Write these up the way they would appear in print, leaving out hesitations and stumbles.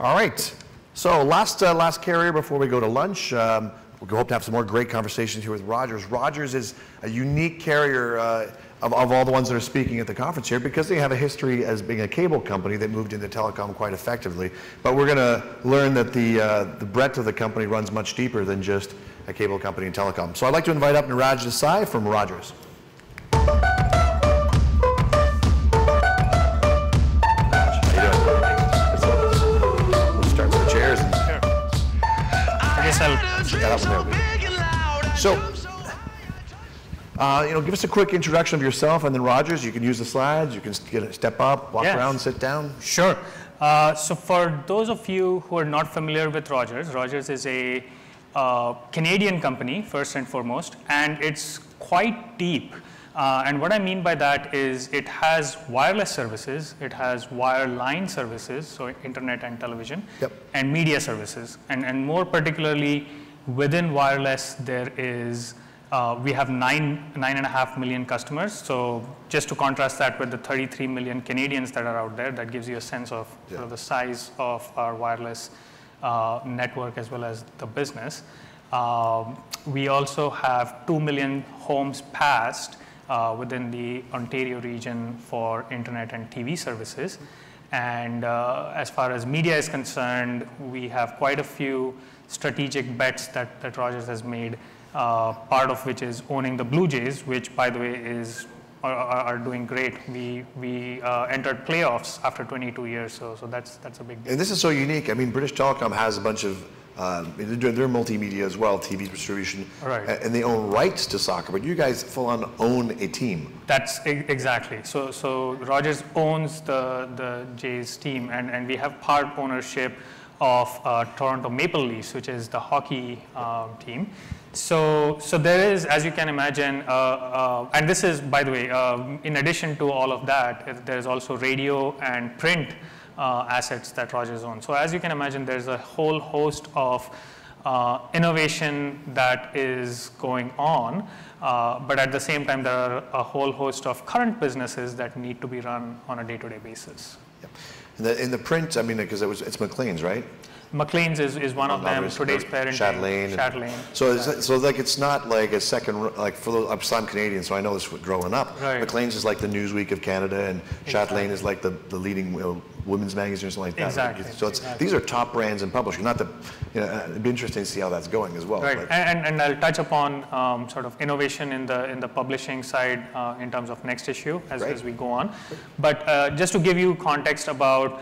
All right. So last carrier before we go to lunch. We hope to have some more great conversations here with Rogers. Rogers is a unique carrier of all the ones that are speaking at the conference here because they have a history as being a cable company that moved into telecom quite effectively. But we're going to learn that the breadth of the company runs much deeper than just a cable company in telecom. So I'd like to invite up Niraj Desai from Rogers. So, give us a quick introduction of yourself and then Rogers. You can use the slides, you can step up, walk around, sit down. Sure. So for those of you who are not familiar with Rogers, Rogers is a Canadian company, first and foremost, and it's quite deep. And what I mean by that is it has wireless services, it has wireline services, so internet and television, and media services. And more particularly, within wireless, there is, we have 9.5 million customers. So just to contrast that with the 33 million Canadians that are out there, that gives you a sense of sort of the size of our wireless network as well as the business. We also have 2 million homes passed within the Ontario region for internet and TV services. And as far as media is concerned, we have quite a few strategic bets that Rogers has made, part of which is owning the Blue Jays, which by the way are doing great. We entered playoffs after 22 years, so that's a big deal. And this is so unique. I mean, British Telecom has a bunch of, they're multimedia as well, TV distribution, and they own rights to soccer, but you guys full on own a team. That's exactly. So Rogers owns the Jays team, and we have part ownership of Toronto Maple Leafs, which is the hockey team. So there is, as you can imagine, and this is, by the way, in addition to all of that, there's also radio and print assets that Rogers owns. So as you can imagine, there's a whole host of innovation that is going on, but at the same time, there are a whole host of current businesses that need to be run on a day-to-day basis. Yep. In the print, I mean, because it's Maclean's, right? Maclean's is one of them. Today's parent. Chatelaine. So like it's not like a second, like so I'm Canadian, so I know this growing up. Right. Maclean's is like the Newsweek of Canada, and Chatelaine is like the leading women's magazine or something like that. Exactly. So these are top brands and publishing. Not that it'd be interesting to see how that's going as well. Right. And I'll touch upon sort of innovation in the publishing side in terms of next issue as we go on. But just to give you context about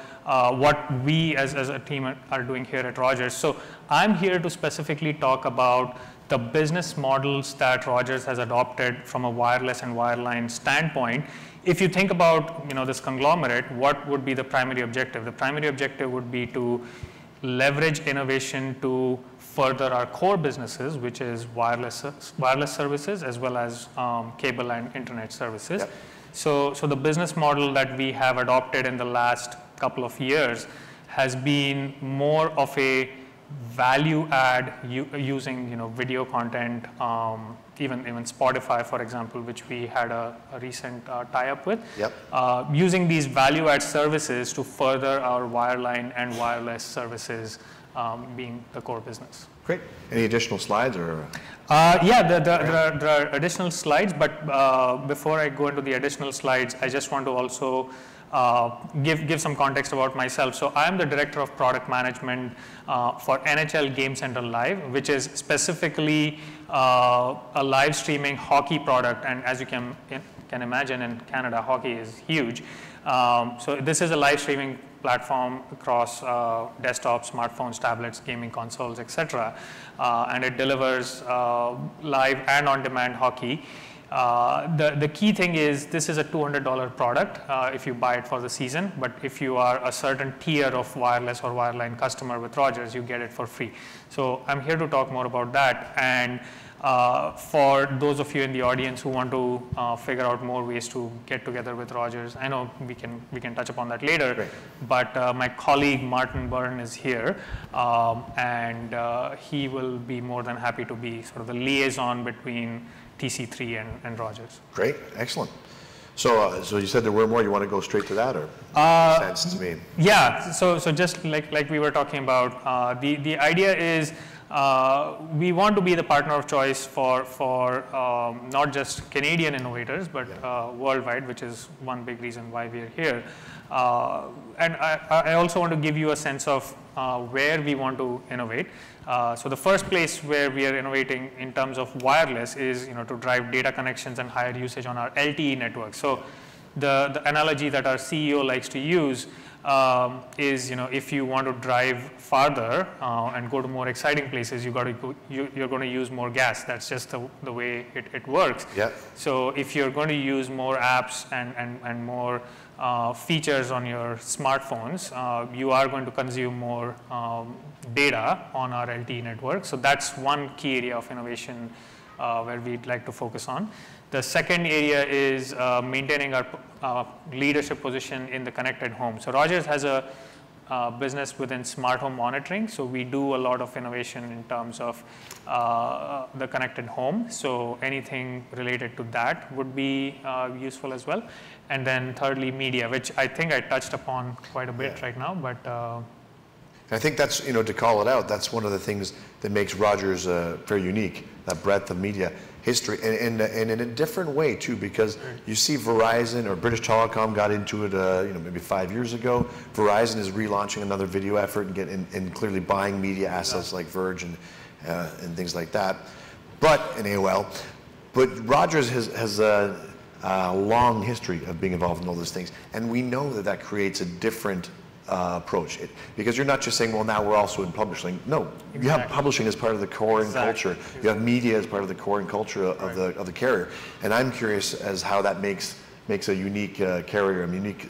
what we as a team are doing here at Rogers. So I'm here to specifically talk about the business models that Rogers has adopted from a wireless and wireline standpoint. If you think about this conglomerate, what would be the primary objective? The primary objective would be to leverage innovation to further our core businesses, which is wireless services as well as cable and internet services. Yep. So the business model that we have adopted in the last couple of years has been more of a value add using video content, even Spotify, for example, which we had a recent tie-up with. Yep. Using these value add services to further our wireline and wireless services being the core business. Great. Any additional slides or? Yeah, there are additional slides, but before I go into the additional slides, I just want to also give some context about myself. So I'm the director of product management for NHL Game Center Live, which is specifically a live streaming hockey product. And as you can imagine, in Canada, hockey is huge. So this is a live streaming platform across desktops, smartphones, tablets, gaming consoles, etc. And it delivers live and on-demand hockey. The key thing is this is a $200 product if you buy it for the season, but if you are a certain tier of wireless or wireline customer with Rogers, you get it for free. So I'm here to talk more about that. And for those of you in the audience who want to figure out more ways to get together with Rogers, I know we can touch upon that later. Great. But my colleague Martin Byrne is here, and he will be more than happy to be sort of the liaison between TC3 and Rogers. Great, excellent. So you said there were more. You want to go straight to that, or makes sense to me? Yeah. So just like we were talking about, the idea is we want to be the partner of choice for not just Canadian innovators, but worldwide, which is one big reason why we are here. And I also want to give you a sense of where we want to innovate. So the first place where we are innovating in terms of wireless is to drive data connections and higher usage on our LTE network. So the analogy that our CEO likes to use is if you want to drive farther and go to more exciting places, you're going to use more gas. That's just the way it works. Yeah. So if you're going to use more apps and more features on your smartphones, you are going to consume more data on our LTE network. So that's one key area of innovation where we'd like to focus on. The second area is maintaining our leadership position in the connected home. So Rogers has a business within smart home monitoring. So we do a lot of innovation in terms of the connected home. So anything related to that would be useful as well. And then thirdly, media, which I think I touched upon quite a bit right now. But I think that's, to call it out, that's one of the things that makes Rogers very unique, that breadth of media history, and in a different way too, because you see Verizon or British Telecom got into it, maybe 5 years ago. Verizon is relaunching another video effort and clearly buying media assets like Verge and things like that, and AOL. But Rogers has a long history of being involved in all those things, and we know that creates a different approach, because you're not just saying, well, now we're also in publishing. No, you have publishing as part of the core and culture. You have media as part of the core and culture of the carrier. And I'm curious as how that makes a unique carrier, a unique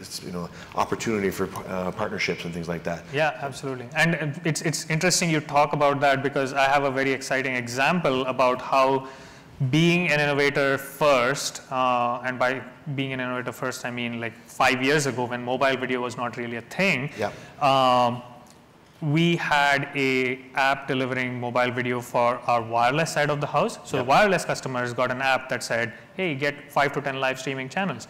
opportunity for partnerships and things like that. Yeah, absolutely. And it's interesting you talk about that, because I have a very exciting example about how being an innovator first, and by being an innovator first, I mean like 5 years ago when mobile video was not really a thing, we had a app delivering mobile video for our wireless side of the house. So the wireless customers got an app that said, hey, get 5 to 10 live streaming channels.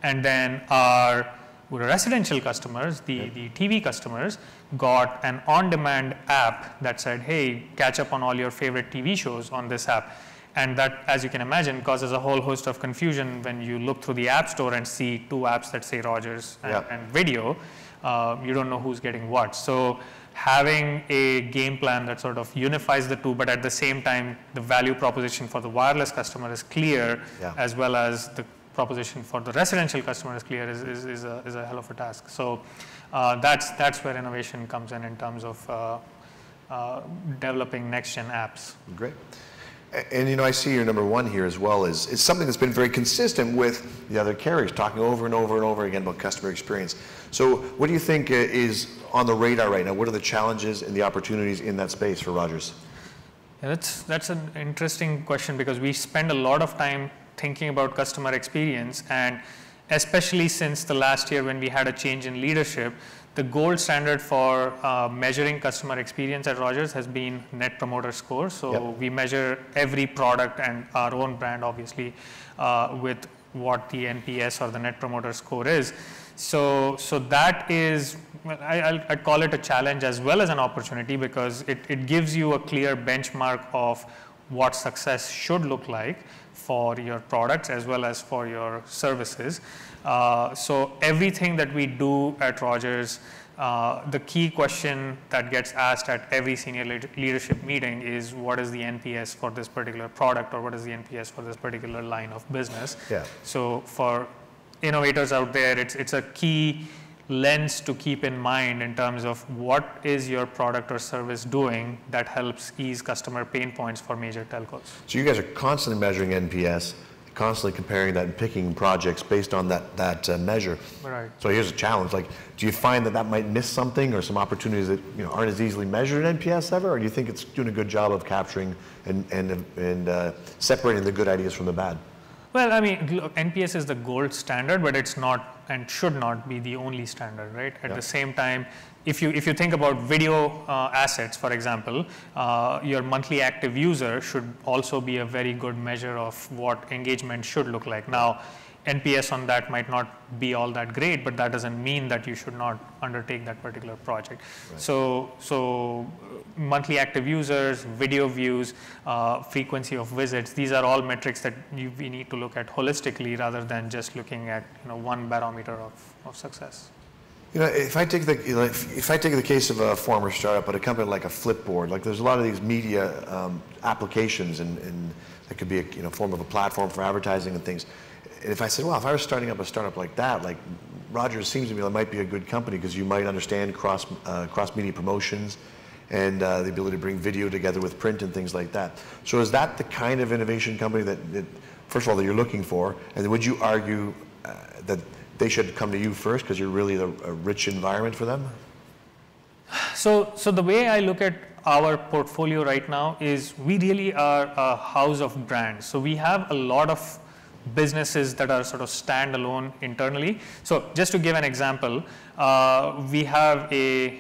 And then our residential customers, the TV customers, got an on-demand app that said, hey, catch up on all your favorite TV shows on this app. And that, as you can imagine, causes a whole host of confusion when you look through the App Store and see two apps that say Rogers and video. You don't know who's getting what. So having a game plan that sort of unifies the two, but at the same time, the value proposition for the wireless customer is clear, as well as the proposition for the residential customer is clear, is a hell of a task. So that's where innovation comes in terms of developing next-gen apps. Great. And I see your number one here as well is it's something that's been very consistent with the other carriers, talking over and over and over again about customer experience. So what do you think is on the radar right now? What are the challenges and the opportunities in that space for Rogers? Yeah, that's an interesting question, because we spend a lot of time thinking about customer experience, and especially since the last year when we had a change in leadership, the gold standard for measuring customer experience at Rogers has been Net Promoter Score. So we measure every product and our own brand, obviously, with what the NPS or the Net Promoter Score is. So that is, I'd call it a challenge as well as an opportunity, because it gives you a clear benchmark of what success should look like for your products as well as for your services. So everything that we do at Rogers, the key question that gets asked at every senior leadership meeting is, what is the NPS for this particular product, or what is the NPS for this particular line of business? So for innovators out there, it's a key lens to keep in mind in terms of what is your product or service doing that helps ease customer pain points for major telcos. So you guys are constantly measuring NPS, constantly comparing that and picking projects based on that measure. Right. So here's a challenge. Like, do you find that might miss something, or some opportunities that aren't as easily measured in NPS ever, or do you think it's doing a good job of capturing and separating the good ideas from the bad? Well, I mean, look, NPS is the gold standard, but it's not and should not be the only standard, right? At the same time, if you think about video assets, for example, your monthly active user should also be a very good measure of what engagement should look like. Now, NPS on that might not be all that great, but that doesn't mean that you should not undertake that particular project. Right. So monthly active users, video views, frequency of visits, these are all metrics that we need to look at holistically rather than just looking at one barometer of success. If I take the case of a former startup, but a company like a Flipboard, like there's a lot of these media applications, and that could be a form of a platform for advertising and things. And if I said, well, if I was starting up a startup like that, like Rogers seems to me like might be a good company because you might understand cross media promotions and the ability to bring video together with print and things like that. So is that the kind of innovation company that first of all, that you're looking for? And then would you argue that they should come to you first because you're really a rich environment for them? So the way I look at our portfolio right now is we really are a house of brands. So we have a lot of businesses that are sort of standalone internally. So just to give an example, we have a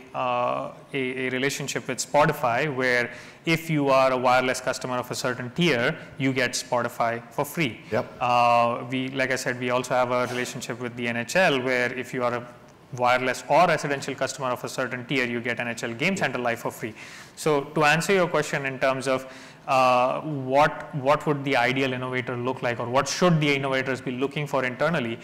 relationship with Spotify where if you are a wireless customer of a certain tier, you get Spotify for free. Yep. Like I said, we also have a relationship with the NHL where if you are a wireless or residential customer of a certain tier, you get NHL Game Center Live for free. So to answer your question in terms of what would the ideal innovator look like, or what should the innovators be looking for internally,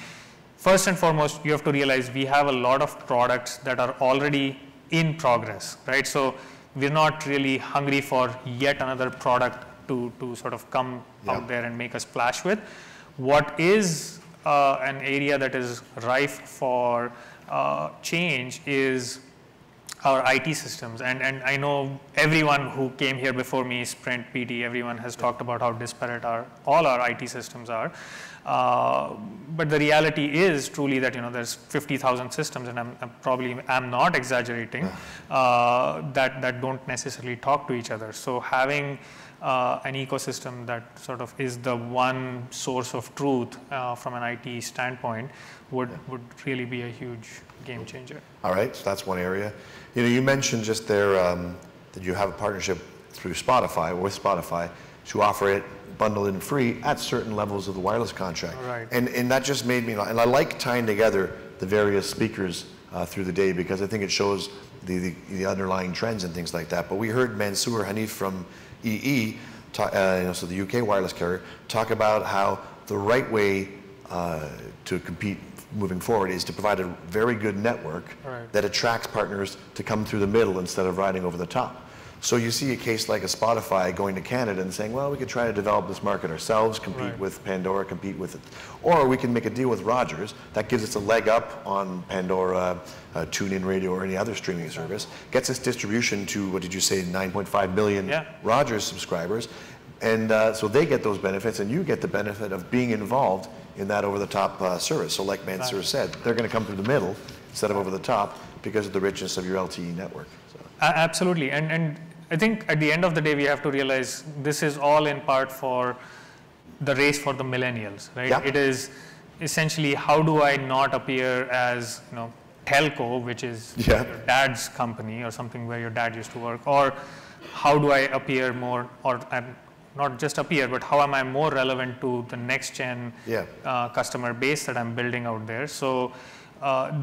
first and foremost, you have to realize we have a lot of products that are already in progress, right? So we're not really hungry for yet another product to sort of come out there and make a splash with. What is an area that is rife for change is our IT systems, and I know everyone who came here before me, Sprint, PD, everyone has talked about how disparate all our IT systems are. But the reality is truly that there's 50,000 systems, and I'm not exaggerating, that don't necessarily talk to each other. So having an ecosystem that sort of is the one source of truth from an IT standpoint would really be a huge game changer. All right, so that's one area. You mentioned just there that you have a partnership through Spotify, with Spotify, to offer it bundled and free at certain levels of the wireless contract. Right. And that just made me, and I like tying together the various speakers through the day because I think it shows the underlying trends and things like that. But we heard Mansoor Hanif from EE, so the UK wireless carrier, talk about how the right way to compete moving forward is to provide a very good network that attracts partners to come through the middle instead of riding over the top. So you see a case like a Spotify going to Canada and saying, well, we could try to develop this market ourselves, compete with Pandora, compete with it. Or we can make a deal with Rogers that gives us a leg up on Pandora, TuneIn Radio, or any other streaming service, gets us distribution to, what did you say, 9.5 million Rogers subscribers. And so they get those benefits, and you get the benefit of being involved in that over-the-top service. So like Mansoor said, they're going to come through the middle instead of over the top because of the richness of your LTE network. So. Absolutely. And I think at the end of the day, we have to realize this is all in part for the race for the millennials, right? Yeah. It is essentially, how do I not appear as, telco, which is your dad's company or something where your dad used to work, or how do I appear more, or not just appear, but how am I more relevant to the next gen customer base that I'm building out there? So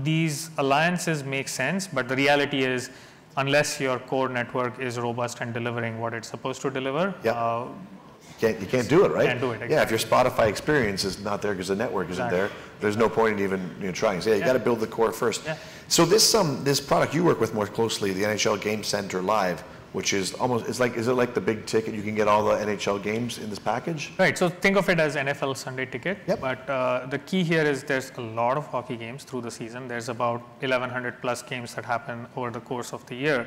these alliances make sense, but the reality is, unless your core network is robust and delivering what it's supposed to deliver, you can't do it, right? Can't do it, exactly. Yeah, if your Spotify experience is not there because the network isn't there, there's no point in even trying. So you got to build the core first. Yeah. So this product you work with more closely, the NHL Game Center Live, which is almost, is it like the big ticket? You can get all the NHL games in this package? Right, so think of it as NFL Sunday ticket. Yep. But the key here is there's a lot of hockey games through the season. There's about 1,100 plus games that happen over the course of the year.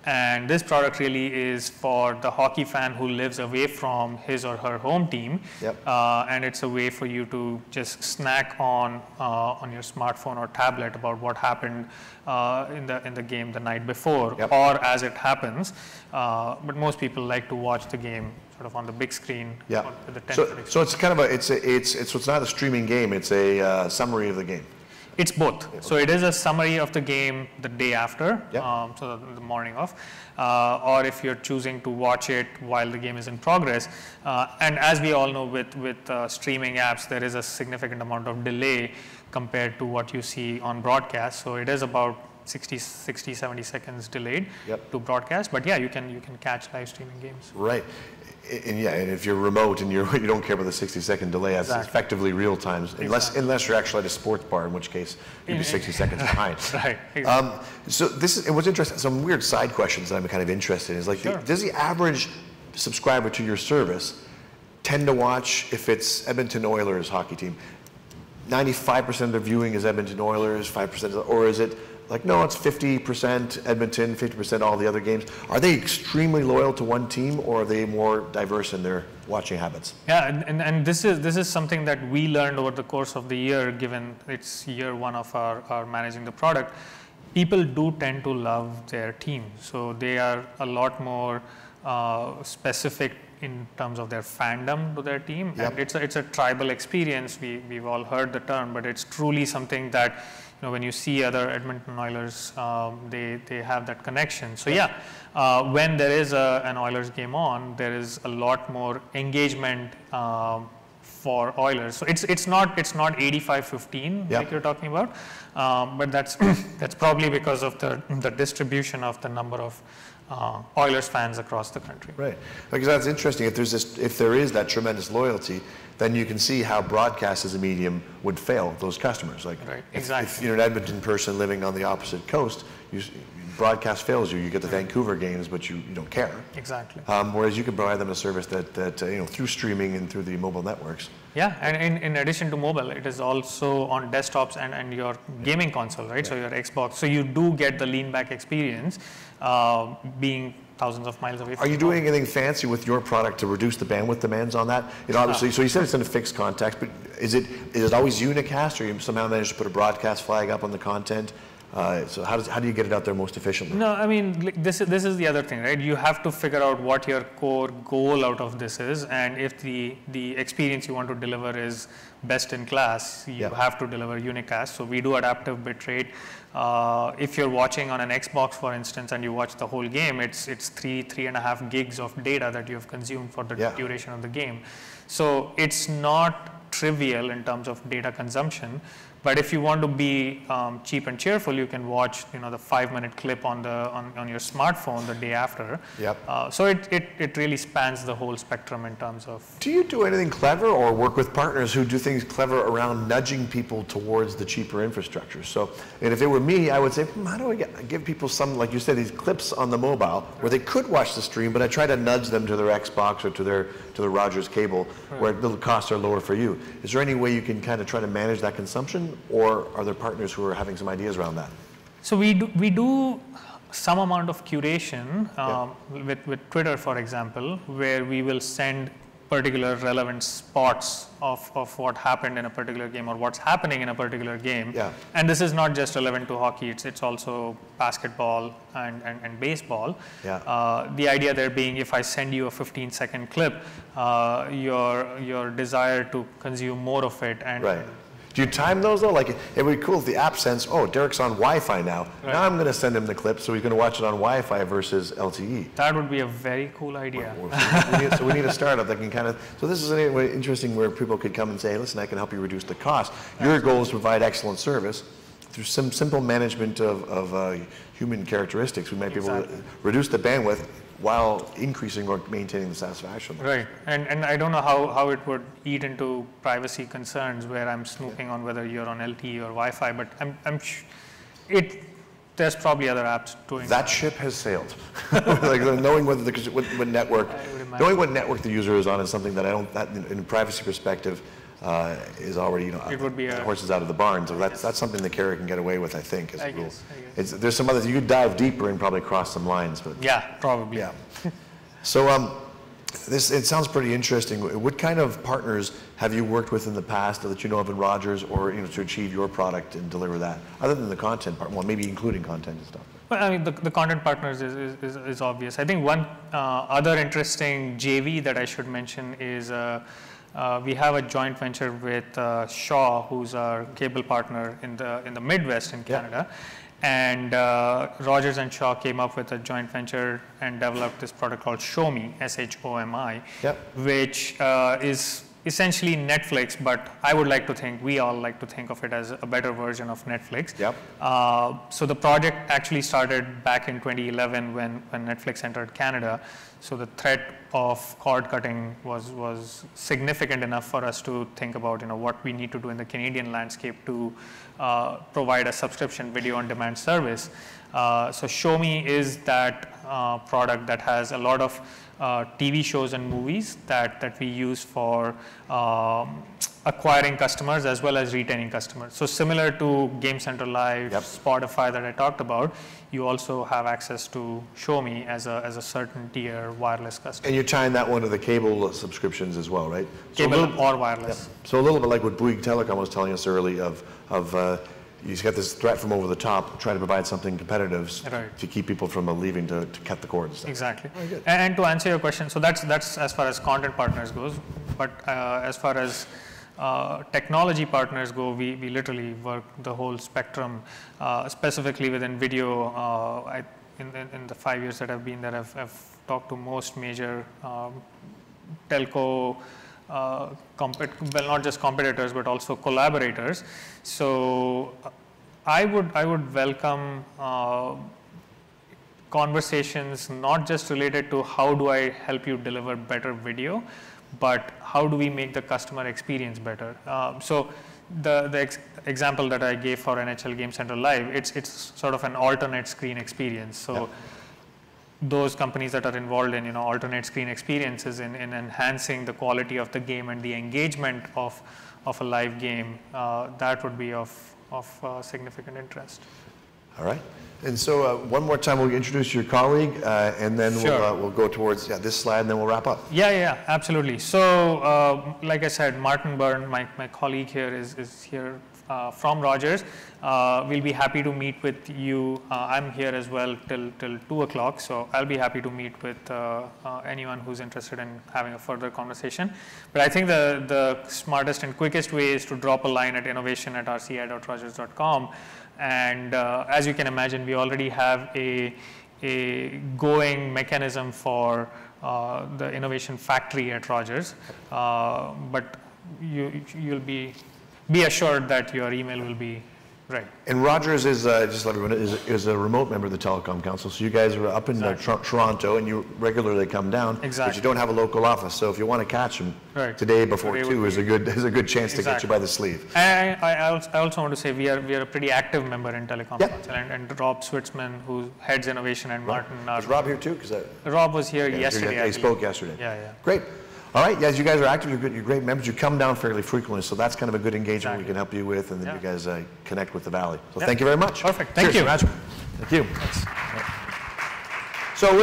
And this product really is for the hockey fan who lives away from his or her home team. Yep. And it's a way for you to just snack on your smartphone or tablet about what happened in the game the night before, or as it happens. But most people like to watch the game sort of on the big screen. Yeah. With the so it's kind of it's not a streaming game. It's a summary of the game. It's both. Yeah, so it is a summary of the game the day after, so the morning of, or if you're choosing to watch it while the game is in progress. And as we all know, with streaming apps, there is a significant amount of delay compared to what you see on broadcast. So it is about 60, 70 seconds delayed to broadcast. But yeah, you can catch live streaming games. Right. And if you're remote and you don't care about the 60-second delay, that's effectively real time, unless you're actually at a sports bar, in which case you'd be 60 seconds behind. Right. Exactly. So this is, and what's interesting, some weird side questions that I'm kind of interested in is like, does the average subscriber to your service tend to watch, if it's Edmonton Oilers hockey team, 95% of their viewing is Edmonton Oilers, 5%, or is it like, no, it's 50% Edmonton, 50% all the other games? Are they extremely loyal to one team, or are they more diverse in their watching habits? Yeah, and this is something that we learned over the course of the year, given it's year one of our managing the product. People do tend to love their team, so they are a lot more specific in terms of their fandom to their team. And it's a tribal experience. We've all heard the term, but it's truly something that, when you see other Edmonton Oilers, they have that connection. So when there is an Oilers game on, there is a lot more engagement for Oilers. So it's not 85-15 like you're talking about, but that's probably because of the distribution of the number of Oilers fans across the country. Right, because that's interesting. If there is that tremendous loyalty, then you can see how broadcast as a medium would fail those customers. Like, if you're an Edmonton person living on the opposite coast, broadcast fails you. You get the Vancouver games, but you don't care. Exactly. Whereas you can provide them a service that through streaming and through the mobile networks. Yeah, and in addition to mobile, it is also on desktops and your gaming console, right? So your Xbox. So you do get the lean back experience, being thousands of miles away from Are you doing anything fancy with your product to reduce the bandwidth demands on that? Obviously, so you said it's in a fixed context, but is it always unicast, or you somehow managed to put a broadcast flag up on the content? So how do you get it out there most efficiently? No, I mean, this is the other thing, right? You have to figure out what your core goal out of this is, and if the experience you want to deliver is best in class, you have to deliver unicast. So we do adaptive bitrate. If you're watching on an Xbox, for instance, and you watch the whole game, it's 3.5 gigs of data that you have consumed for the duration of the game. So it's not trivial in terms of data consumption. But if you want to be cheap and cheerful, you can watch the 5-minute clip on your smartphone the day after. So it really spans the whole spectrum in terms of. Do you do anything clever, or work with partners who do things clever around nudging people towards the cheaper infrastructure? So, and if it were me, I would say, how do I give people some, like you said, these clips on the mobile where they could watch the stream, but I try to nudge them to their Xbox or to the Rogers cable, where the costs are lower for you. Is there any way you can kind of try to manage that consumption? Or are there partners who are having some ideas around that? So we do some amount of curation with Twitter, for example, where we will send particular relevant spots of what happened in a particular game or what's happening in a particular game. And this is not just relevant to hockey, it's also basketball and baseball. The idea there being, if I send you a 15-second clip, your desire to consume more of it. And do you time those though? Like, it would be cool if the app sends, oh, Derek's on Wi-Fi now. Now I'm going to send him the clip, so he's going to watch it on Wi-Fi versus LTE. That would be a very cool idea. So we need a startup that can kind of. So this is interesting where people could come and say, listen, I can help you reduce the cost. Your goal is to provide excellent service through some simple management of human characteristics. We might be able to reduce the bandwidth while increasing or maintaining the satisfaction. Right, and I don't know how it would eat into privacy concerns where I'm snooping on whether you're on LTE or Wi-Fi, but there's probably other apps doing that. That ship has sailed. Like knowing whether what network, knowing what network the user is on is something that in a privacy perspective, is already, it would be horses out of the barn. So that's something the carrier can get away with, I think, as a rule. guess. There's some others you could dive deeper and probably cross some lines, but probably. So it sounds pretty interesting. What kind of partners have you worked with in the past that you know of in Rogers, or to achieve your product and deliver that, other than the content part? Well, maybe including content and stuff. Well, I mean, the content partners is obvious. I think one other interesting JV that I should mention is We have a joint venture with Shaw, who's our cable partner in the Midwest in Canada. And Rogers and Shaw came up with a joint venture and developed this product called Shomi, SHOMI, which is essentially Netflix, but I would like to think, we all like to think of it as a better version of Netflix. So the project actually started back in 2011 when Netflix entered Canada. So the threat of cord cutting was significant enough for us to think about, what we need to do in the Canadian landscape to provide a subscription video on demand service. So Shomi is that product that has a lot of TV shows and movies that we use for acquiring customers as well as retaining customers. So similar to Game Center Live, Spotify that I talked about, you also have access to Shomi as a certain tier wireless customer. And you're tying that one to the cable subscriptions as well, right? Cable or wireless. So a little bit like what Bouygues Telecom was telling us early of you've got this threat from over the top, trying to provide something competitive to keep people from leaving to cut the cords. Exactly. And to answer your question, so that's as far as content partners goes, but as far as technology partners go, we literally work the whole spectrum, specifically within video. In the 5 years that I've been there, I've talked to most major telco, well, not just competitors, but also collaborators. So I would welcome conversations not just related to how do I help you deliver better video, but how do we make the customer experience better. So the example that I gave for NHL Game Center Live, it's sort of an alternate screen experience. So those companies that are involved in alternate screen experiences in enhancing the quality of the game and the engagement of a live game, that would be of significant interest. All right. And so one more time, we'll introduce your colleague, and then we'll go towards this slide, and then we'll wrap up. Yeah, absolutely. So like I said, Martin Byrne, my colleague here, is here from Rogers. We'll be happy to meet with you. I'm here as well till 2 o'clock, so I'll be happy to meet with anyone who's interested in having a further conversation. But I think the smartest and quickest way is to drop a line at innovation@rci.rogers.com. And as you can imagine, we already have a going mechanism for the innovation factory at Rogers, but you'll be assured that your email will be right. And Rogers is, just let everyone know, is a remote member of the Telecom Council. So you guys are up in Toronto, and you regularly come down, but you don't have a local office. So if you want to catch them today before 2 is a good chance to get you by the sleeve. And I also want to say we are a pretty active member in Telecom Council, and Rob Switzman, who heads innovation, and Martin. Was Rob here too? Rob was here yesterday. He spoke yesterday. Yeah. Great. All right, yes, you guys are active, you're great members, you come down fairly frequently, so that's kind of a good engagement we can help you with, and then you guys connect with the Valley. So thank you very much. Perfect, thank you. Thank you. Thanks. So